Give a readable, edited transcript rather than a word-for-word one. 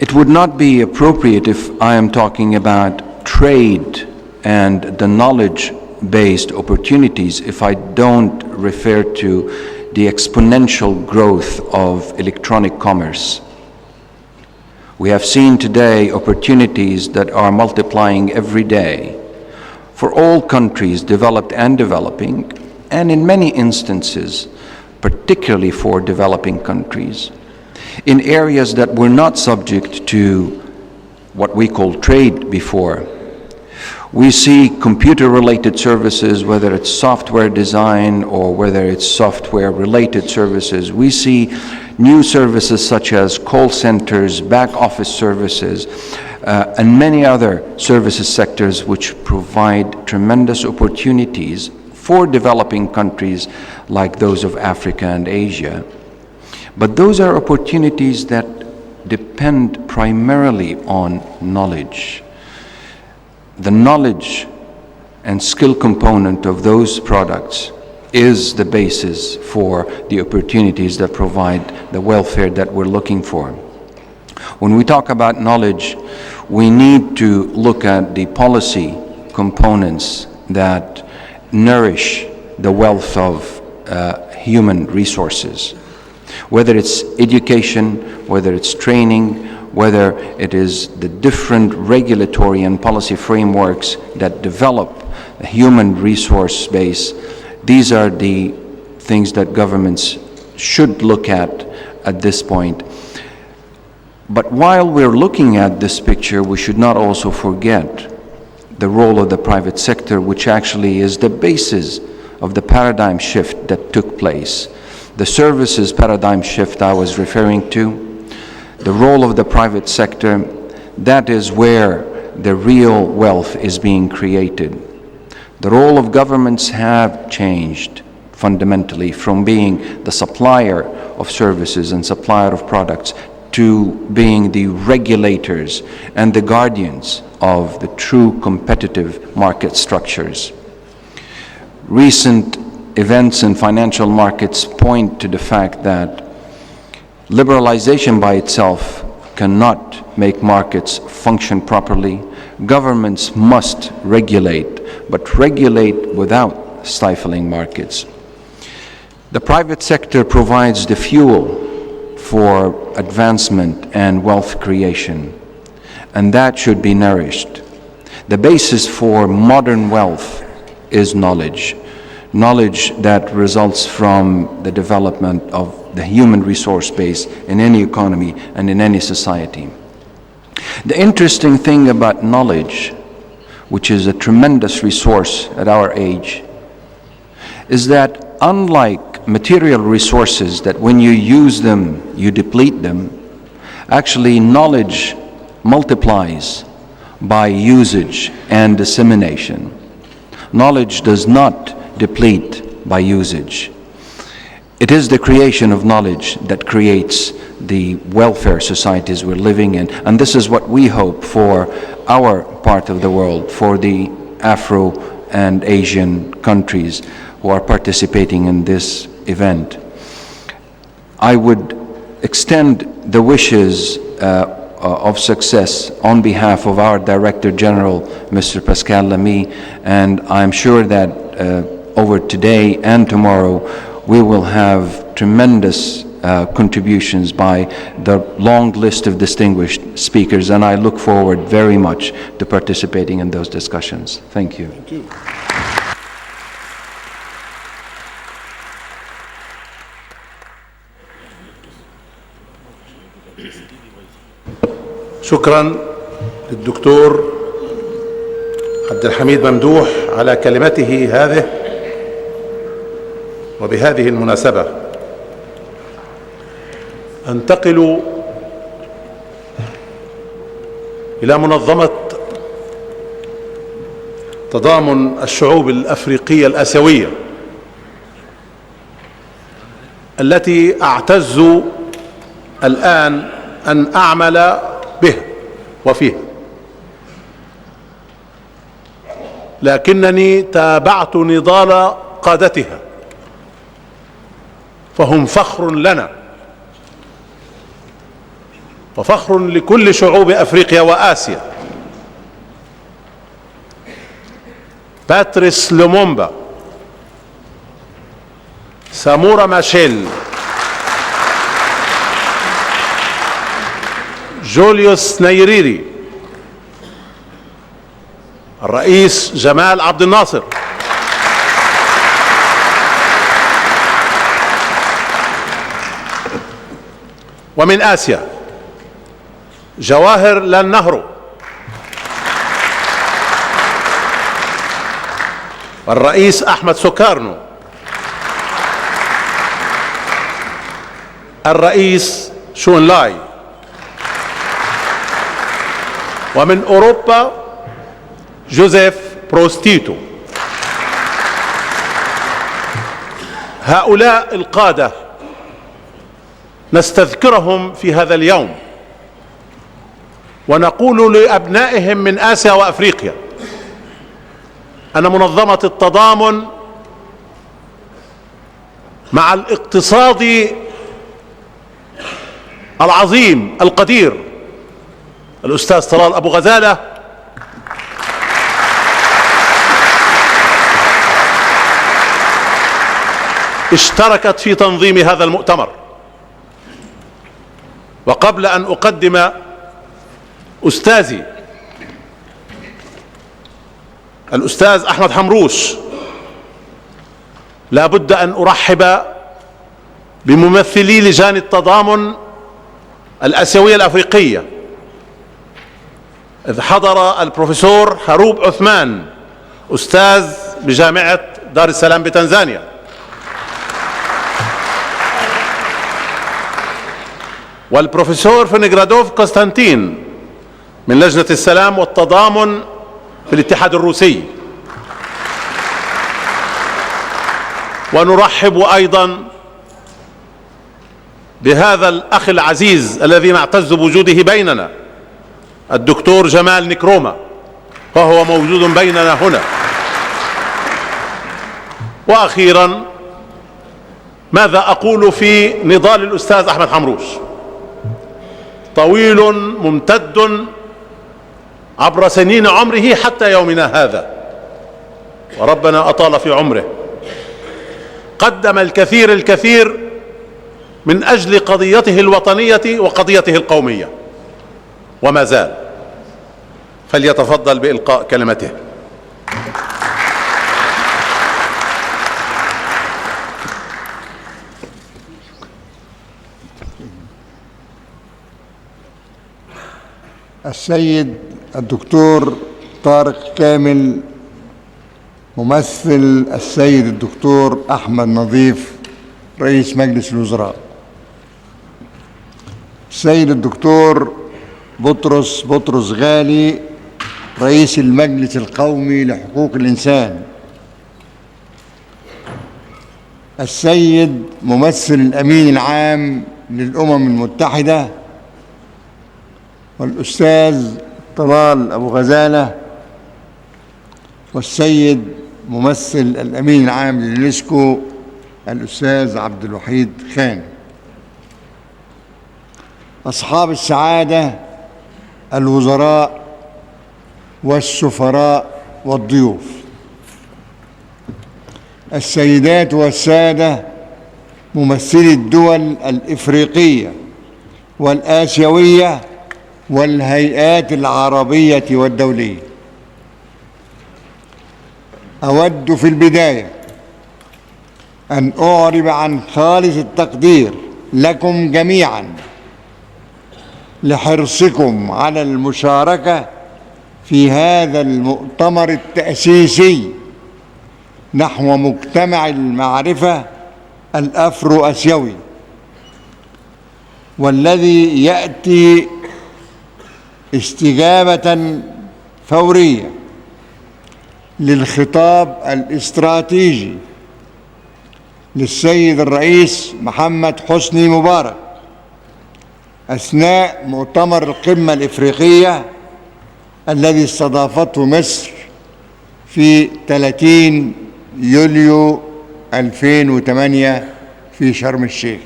It would not be appropriate if I am talking about trade and the knowledge-based opportunities if I don't refer to the exponential growth of electronic commerce. We have seen today opportunities that are multiplying every day for all countries, developed and developing, and in many instances, particularly for developing countries, in areas that were not subject to what we call trade before. We see computer-related services, whether it's software design or whether it's software-related services. We see new services such as call centers, back office services, and many other services sectors which provide tremendous opportunities for developing countries like those of Africa and Asia. But those are opportunities that depend primarily on knowledge. The knowledge and skill component of those products is the basis for the opportunities that provide the welfare that we're looking for. When we talk about knowledge, we need to look at the policy components that nourish the wealth of human resources. Whether it's education, whether it's training, whether it is the different regulatory and policy frameworks that develop a human resource base, these are the things that governments should look at this point. But while we're looking at this picture, we should not also forget the role of the private sector, which actually is the basis of the paradigm shift that took place. The services paradigm shift I was referring to, the role of the private sector, that is where the real wealth is being created. The role of governments have changed fundamentally from being the supplier of services and supplier of products to being the regulators and the guardians of the true competitive market structures. Recent events in financial markets point to the fact that liberalization by itself cannot make markets function properly. Governments must regulate, but regulate without stifling markets. The private sector provides the fuel for advancement and wealth creation, and that should be nourished. The basis for modern wealth is knowledge. Knowledge that results from the development of the human resource base in any economy and in any society. The interesting thing about knowledge, which is a tremendous resource at our age, is that unlike material resources that when you use them, you deplete them, actually knowledge multiplies by usage and dissemination. Knowledge does not deplete by usage. It is the creation of knowledge that creates the welfare societies we're living in, and this is what we hope for our part of the world, for the Afro and Asian countries who are participating in this event. I would extend the wishes of success on behalf of our Director General, Mr. Pascal Lamy, and I'm sure that over today and tomorrow we will have tremendous contributions by the long list of distinguished speakers, and I look forward very much to participating in those discussions. Thank you. Thank you. شكرا للدكتور عبد-الحميد ممدوح على كلمته هذه. وبهذه المناسبة أنتقل إلى منظمة تضامن الشعوب الأفريقية الآسيوية التي أعتز الآن أن أعمل به وفيه، لكنني تابعت نضال قادتها فهم فخر لنا. وفخر لكل شعوب أفريقيا وآسيا. باتريس لومومبا، سامورا ماشيل، جوليوس نيريري، الرئيس جمال عبد الناصر، ومن آسيا جواهر لان، الرئيس أحمد سوكارنو، الرئيس شون لاي، ومن أوروبا جوزيف بروستيتو. هؤلاء القادة نستذكرهم في هذا اليوم ونقول لأبنائهم من آسيا وأفريقيا أن منظمة التضامن مع الاقتصاد العظيم القدير الأستاذ طلال أبو-غزالة اشتركت في تنظيم هذا المؤتمر. وقبل أن أقدم أستاذي الأستاذ أحمد حمروش، لا بد أن أرحب بممثلي لجان التضامن الآسيوية الأفريقية، إذ حضر البروفيسور هروب عثمان، أستاذ بجامعة دار السلام بتنزانيا، والبروفيسور فنيغرادوف كونستانتين من لجنة السلام والتضامن في الاتحاد الروسي. ونرحب أيضا بهذا الأخ العزيز الذي نعتز بوجوده بيننا، الدكتور جمال نكرومة، وهو موجود بيننا هنا. وأخيرا ماذا أقول في نضال الأستاذ أحمد حمروش؟ طويل ممتد عبر سنين عمره حتى يومنا هذا، وربنا أطال في عمره. قدم الكثير من أجل قضيته الوطنية وقضيته القومية، وما زال. فليتفضل بإلقاء كلمته. السيد الدكتور طارق كامل، ممثل السيد الدكتور أحمد نظيف رئيس مجلس الوزراء، السيد الدكتور بطرس غالي رئيس المجلس القومي لحقوق الإنسان، السيد ممثل الأمين العام للأمم المتحدة، والأستاذ طلال أبو-غزالة، والسيد ممثل الأمين العام لليونسكو الأستاذ عبد-الوحيد خان، أصحاب السعادة الوزراء والسفراء والضيوف، السيدات والسادة ممثلي الدول الإفريقية والآسيوية والهيئات العربية والدولية، أود في البداية أن أعرب عن خالص التقدير لكم جميعا لحرصكم على المشاركة في هذا المؤتمر التأسيسي نحو مجتمع المعرفة الأفرو-آسيوي، والذي يأتي استجابة فورية للخطاب الاستراتيجي للسيد الرئيس محمد حسني مبارك أثناء مؤتمر القمة الإفريقية الذي استضافته مصر في 30 يوليو 2008 في شرم الشيخ.